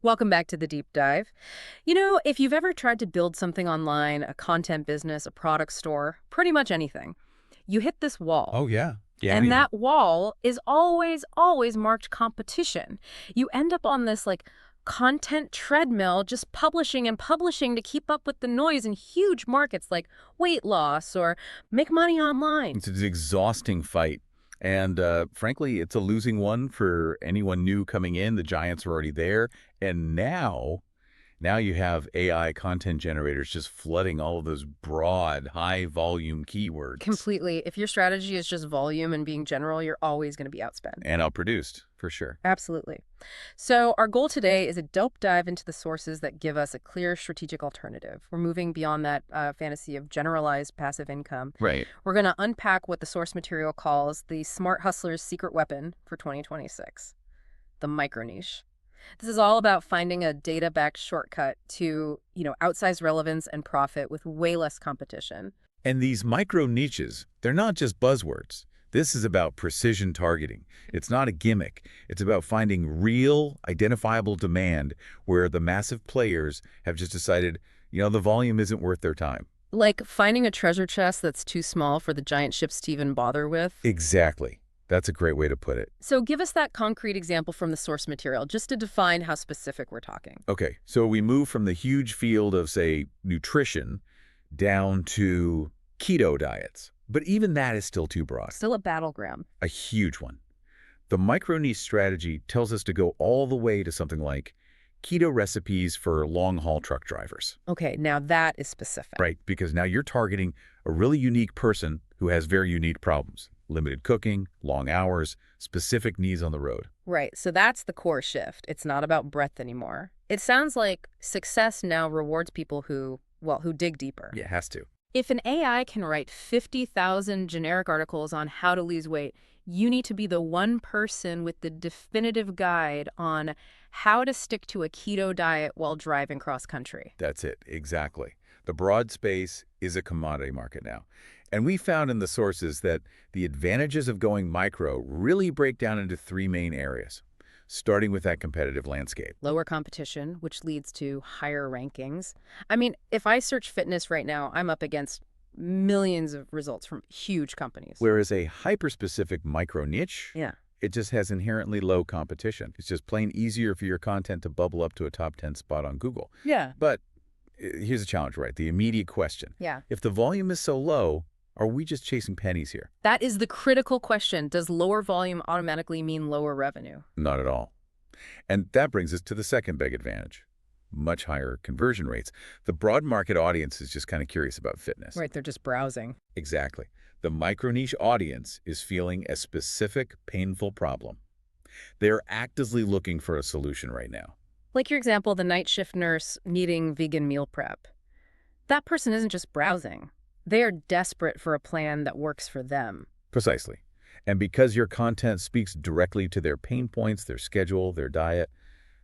Welcome back to the deep dive. If you've ever tried to build something online, a content business, a product store, pretty much anything, you hit this wall. Oh, yeah. Yeah, And anything. that wall is always marked competition. You end up on this content treadmill, just publishing and publishing to keep up with the noise in huge markets like weight loss or make money online. It's an exhausting fight. And frankly, it's a losing one for anyone new coming in. The giants are already there. And now you have AI content generators just flooding all of those broad, high-volume keywords. Completely. If your strategy is just volume and being general, you're always going to be outspent. And outproduced, for sure. Absolutely. So our goal today is a deep dive into the sources that give us a clear strategic alternative. We're moving beyond that fantasy of generalized passive income. Right. We're going to unpack what the source material calls the smart hustler's secret weapon for 2026, the micro niche. This is all about finding a data-backed shortcut to, outsized relevance and profit with way less competition. And these micro niches, they're not just buzzwords. This is about precision targeting. It's not a gimmick. It's about finding real, identifiable demand where the massive players have just decided, the volume isn't worth their time. Like finding a treasure chest that's too small for the giant ships to even bother with. Exactly. That's a great way to put it. So give us that concrete example from the source material, just to define how specific we're talking. Okay, so we move from the huge field of, say, nutrition down to keto diets. But even that is still too broad. Still a battleground. A huge one. The micro-niche strategy tells us to go all the way to something like keto recipes for long-haul truck drivers. Okay, now that is specific. Right, because now you're targeting a really unique person who has very unique problems. Limited cooking, long hours, specific needs on the road. Right, so that's the core shift. It's not about breadth anymore. It sounds like success now rewards people who dig deeper. Yeah, it has to. If an AI can write 50,000 generic articles on how to lose weight, you need to be the one person with the definitive guide on how to stick to a keto diet while driving cross-country. That's it, exactly. The broad space is a commodity market now. And we found in the sources that the advantages of going micro really break down into three main areas, starting with that competitive landscape. Lower competition, which leads to higher rankings. I mean, if I search fitness right now, I'm up against millions of results from huge companies. Whereas a hyper-specific micro niche, Yeah. it just has inherently low competition. It's just plain easier for your content to bubble up to a top 10 spot on Google. Yeah. But here's a challenge, right? The immediate question. Yeah. If the volume is so low, are we just chasing pennies here? That is the critical question. Does lower volume automatically mean lower revenue? Not at all. And that brings us to the second big advantage, much higher conversion rates. The broad market audience is just kind of curious about fitness. Right, they're just browsing. Exactly. The micro-niche audience is feeling a specific, painful problem. They're actively looking for a solution right now. Like your example, the night shift nurse needing vegan meal prep. That person isn't just browsing. They are desperate for a plan that works for them. Precisely. And because your content speaks directly to their pain points, their schedule, their diet,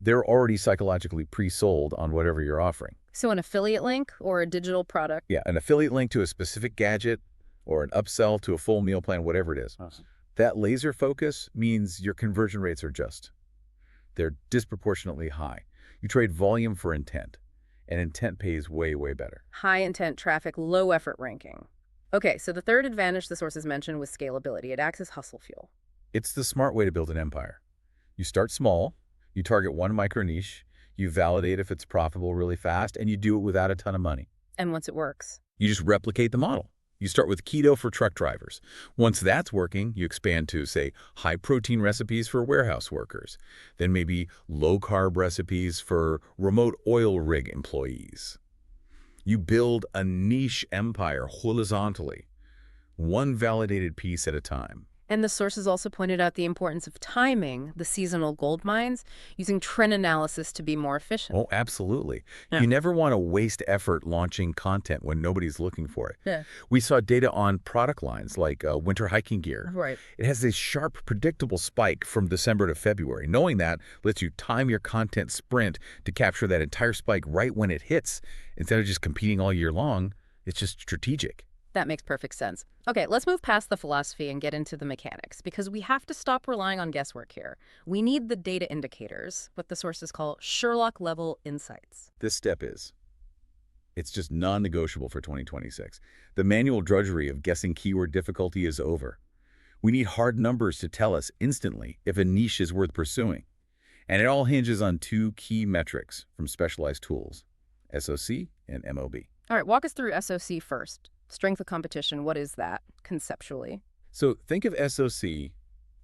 they're already psychologically pre-sold on whatever you're offering. So an affiliate link or a digital product? Yeah, an affiliate link to a specific gadget or an upsell to a full meal plan, whatever it is. Awesome. That laser focus means your conversion rates are they're disproportionately high. You trade volume for intent, and intent pays way, way better. High intent traffic, low effort ranking. Okay, so the third advantage the sources mentioned was scalability. It acts as hustle fuel. It's the smart way to build an empire. You start small, you target one micro niche, you validate if it's profitable really fast, and you do it without a ton of money. And once it works? You just replicate the model. You start with keto for truck drivers. Once that's working, you expand to, say, high-protein recipes for warehouse workers. Then maybe low-carb recipes for remote oil rig employees. You build a niche empire horizontally, one validated piece at a time. And the sources also pointed out the importance of timing the seasonal gold mines, using trend analysis to be more efficient. Oh, absolutely. Yeah. You never want to waste effort launching content when nobody's looking for it. Yeah. We saw data on product lines like winter hiking gear. Right. It has this sharp, predictable spike from December to February. Knowing that lets you time your content sprint to capture that entire spike right when it hits. Instead of just competing all year long, it's just strategic. That makes perfect sense. Okay, let's move past the philosophy and get into the mechanics, because we have to stop relying on guesswork here. We need the data indicators, what the sources call Sherlock-level insights. This step is. It's just non-negotiable for 2026. The manual drudgery of guessing keyword difficulty is over. We need hard numbers to tell us instantly if a niche is worth pursuing. And it all hinges on two key metrics from specialized tools, SOC and MOB. All right, walk us through SOC first. Strength of competition, what is that conceptually? So think of SOC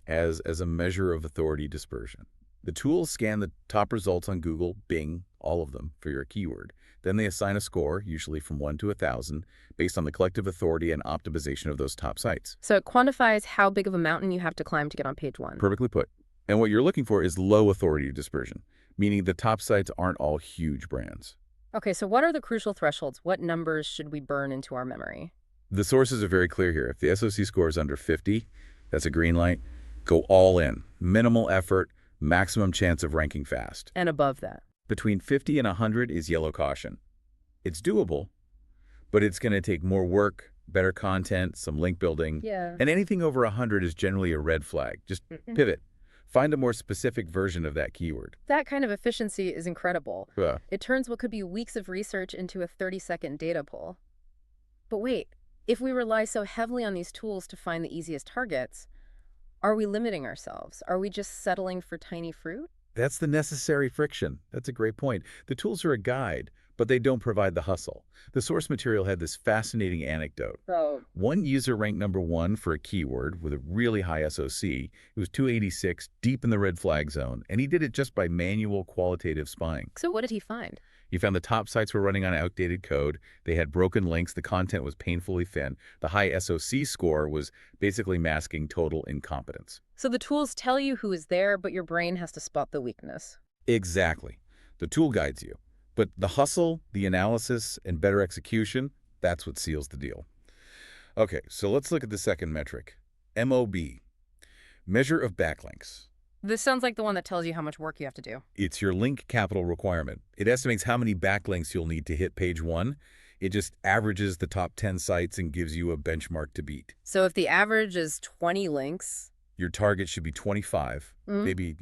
as a measure of authority dispersion. The tools scan the top results on Google, Bing, all of them, for your keyword. Then they assign a score, usually from 1 to 1,000, based on the collective authority and optimization of those top sites. So it quantifies how big of a mountain you have to climb to get on page 1. Perfectly put. And what you're looking for is low authority dispersion, meaning the top sites aren't all huge brands. Okay, so what are the crucial thresholds? What numbers should we burn into our memory? The sources are very clear here. If the SOC score is under 50, that's a green light. Go all in. Minimal effort, maximum chance of ranking fast. And above that? Between 50 and 100 is yellow caution. It's doable, but it's going to take more work, better content, some link building. Yeah. And anything over 100 is generally a red flag. Just pivot. Find a more specific version of that keyword. That kind of efficiency is incredible. Yeah. It turns what could be weeks of research into a 30-second data pull. But wait, if we rely so heavily on these tools to find the easiest targets, are we limiting ourselves? Are we just settling for tiny fruit? That's the necessary friction. That's a great point. The tools are a guide, but they don't provide the hustle. The source material had this fascinating anecdote. Oh. One user ranked #1 for a keyword with a really high SOC. It was 286, deep in the red flag zone, and he did it just by manual qualitative spying. So what did he find? He found the top sites were running on outdated code. They had broken links. The content was painfully thin. The high SOC score was basically masking total incompetence. So the tools tell you who is there, but your brain has to spot the weakness. Exactly. The tool guides you. But the hustle, the analysis, and better execution, that's what seals the deal. Okay, so let's look at the second metric, MOB, measure of backlinks. This sounds like the one that tells you how much work you have to do. It's your link capital requirement. It estimates how many backlinks you'll need to hit page 1. It just averages the top 10 sites and gives you a benchmark to beat. So if the average is 20 links... Your target should be 25, maybe,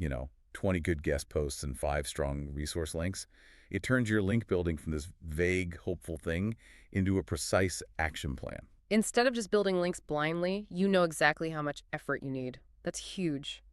20 good guest posts and 5 strong resource links. It turns your link building from this vague, hopeful thing into a precise action plan. Instead of just building links blindly, you know exactly how much effort you need. That's huge.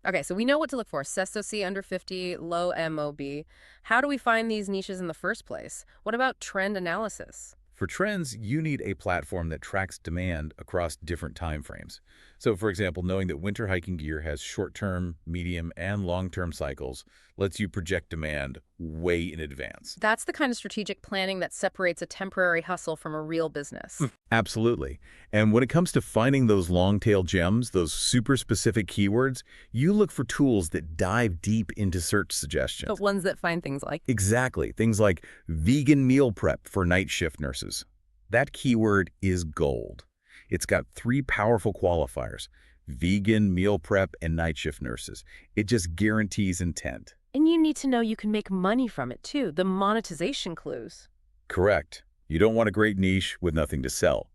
Okay, so we know what to look for. SOC under 50, low MOB. How do we find these niches in the first place? What about trend analysis? For trends, you need a platform that tracks demand across different time frames. So, for example, knowing that winter hiking gear has short-term, medium, and long-term cycles lets you project demand way in advance. That's the kind of strategic planning that separates a temporary hustle from a real business. Absolutely. And when it comes to finding those long-tail gems, those super specific keywords, you look for tools that dive deep into search suggestions. But ones that find things like... Exactly. Things like vegan meal prep for night shift nurses. That keyword is gold. It's got 3 powerful qualifiers: vegan, meal prep, and night shift nurses. It just guarantees intent. And you need to know you can make money from it, too. The monetization clues. Correct. You don't want a great niche with nothing to sell.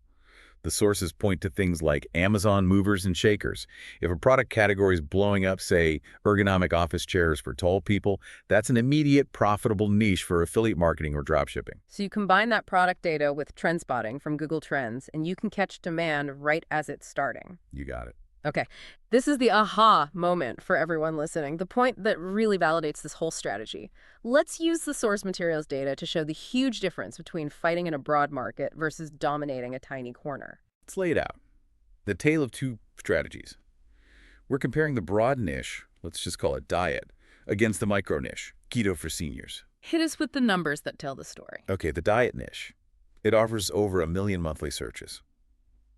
The sources point to things like Amazon movers and shakers. If a product category is blowing up, say, ergonomic office chairs for tall people, that's an immediate profitable niche for affiliate marketing or dropshipping. So you combine that product data with trend spotting from Google Trends, and you can catch demand right as it's starting. You got it. Okay, this is the aha moment for everyone listening, the point that really validates this whole strategy. Let's use the source materials data to show the huge difference between fighting in a broad market versus dominating a tiny corner. Let's lay it out. The tale of 2 strategies. We're comparing the broad niche, let's just call it diet, against the micro niche, keto for seniors. Hit us with the numbers that tell the story. Okay, the diet niche. It offers over 1 million monthly searches.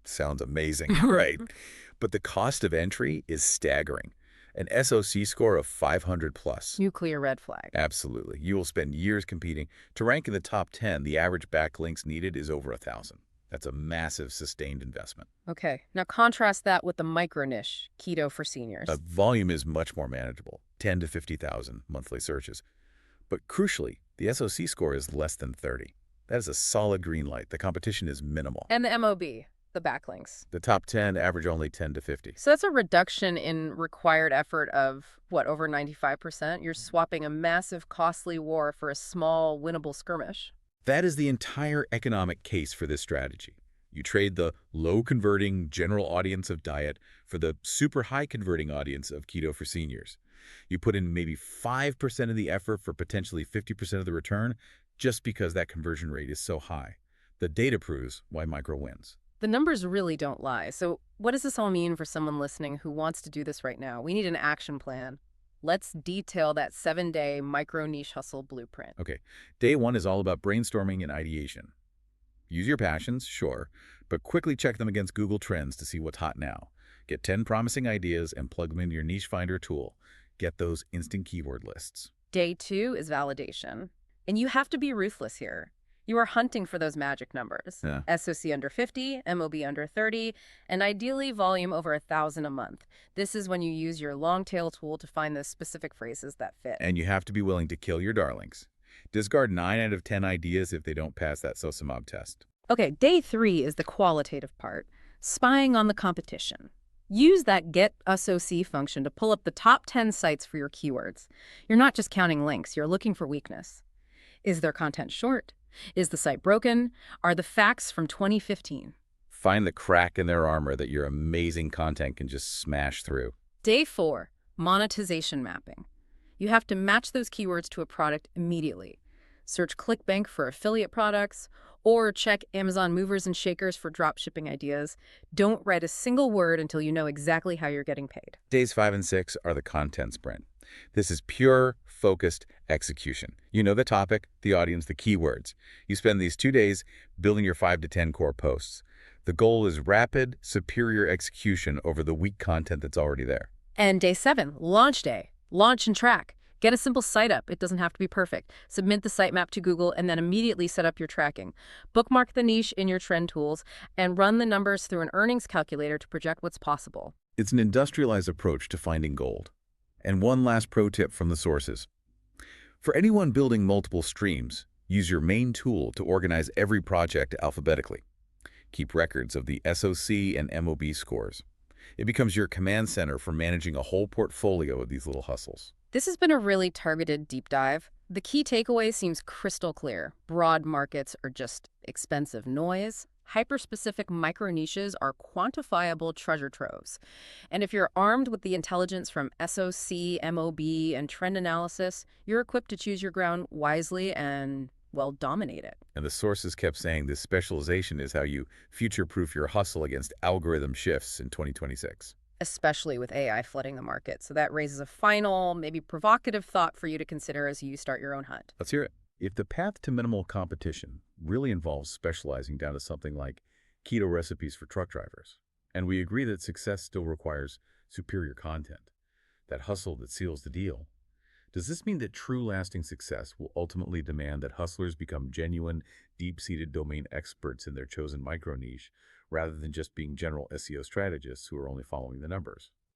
Sounds amazing, right? But the cost of entry is staggering. An SOC score of 500 plus. Nuclear red flag. Absolutely. You will spend years competing. To rank in the top 10, the average backlinks needed is over 1,000. That's a massive sustained investment. Okay, now contrast that with the micro niche, keto for seniors. Volume is much more manageable, 10 to 50,000 monthly searches. But crucially, the SOC score is less than 30. That is a solid green light. The competition is minimal. And the MOB, the backlinks. The top 10 average only 10 to 50. So that's a reduction in required effort of, what, over 95%? You're swapping a massive, costly war for a small, winnable skirmish. That is the entire economic case for this strategy. You trade the low-converting general audience of diet for the super high-converting audience of keto for seniors. You put in maybe 5% of the effort for potentially 50% of the return just because that conversion rate is so high. The data proves why Micro wins. The numbers really don't lie. So what does this all mean for someone listening who wants to do this right now? We need an action plan. Let's detail that 7-day micro niche hustle blueprint. Okay, day one is all about brainstorming and ideation. Use your passions, sure, but quickly check them against Google Trends to see what's hot now. Get 10 promising ideas and plug them into your niche finder tool. Get those instant keyword lists. Day two is validation. And you have to be ruthless here. You are hunting for those magic numbers. Yeah. SOC under 50, MOB under 30, and ideally volume over 1,000 a month. This is when you use your long tail tool to find those specific phrases that fit. And you have to be willing to kill your darlings. Discard 9 out of 10 ideas if they don't pass that SOSAMOB test. Okay, day three is the qualitative part, spying on the competition. Use that get SOC function to pull up the top 10 sites for your keywords. You're not just counting links, you're looking for weakness. Is their content short? Is the site broken? Are the facts from 2015? Find the crack in their armor that your amazing content can just smash through. Day four, monetization mapping. You have to match those keywords to a product immediately. Search ClickBank for affiliate products, or check Amazon movers and shakers for drop shipping ideas. Don't write a single word until you know exactly how you're getting paid. Days 5 and 6 are the content sprint. This is pure, focused execution. You know the topic, the audience, the keywords. You spend these 2 days building your 5 to 10 core posts. The goal is rapid, superior execution over the weak content that's already there. And day 7, launch day. Launch and track. Get a simple site up. It doesn't have to be perfect. Submit the sitemap to Google and then immediately set up your tracking. Bookmark the niche in your trend tools and run the numbers through an earnings calculator to project what's possible. It's an industrialized approach to finding gold. And one last pro tip from the sources. For anyone building multiple streams, use your main tool to organize every project alphabetically. Keep records of the SOC and MOB scores. It becomes your command center for managing a whole portfolio of these little hustles. This has been a really targeted deep dive. The key takeaway seems crystal clear. Broad markets are just expensive noise. Hyper-specific micro-niches are quantifiable treasure troves. And if you're armed with the intelligence from SOC, MOB, and trend analysis, you're equipped to choose your ground wisely and, well, dominate it. And the sources kept saying this specialization is how you future-proof your hustle against algorithm shifts in 2026. Especially with AI flooding the market. So that raises a final, maybe provocative thought for you to consider as you start your own hunt. Let's hear it. If the path to minimal competition really involves specializing down to something like keto recipes for truck drivers, and we agree that success still requires superior content, that hustle that seals the deal, does this mean that true lasting success will ultimately demand that hustlers become genuine, deep-seated domain experts in their chosen micro niche, rather than just being general SEO strategists who are only following the numbers?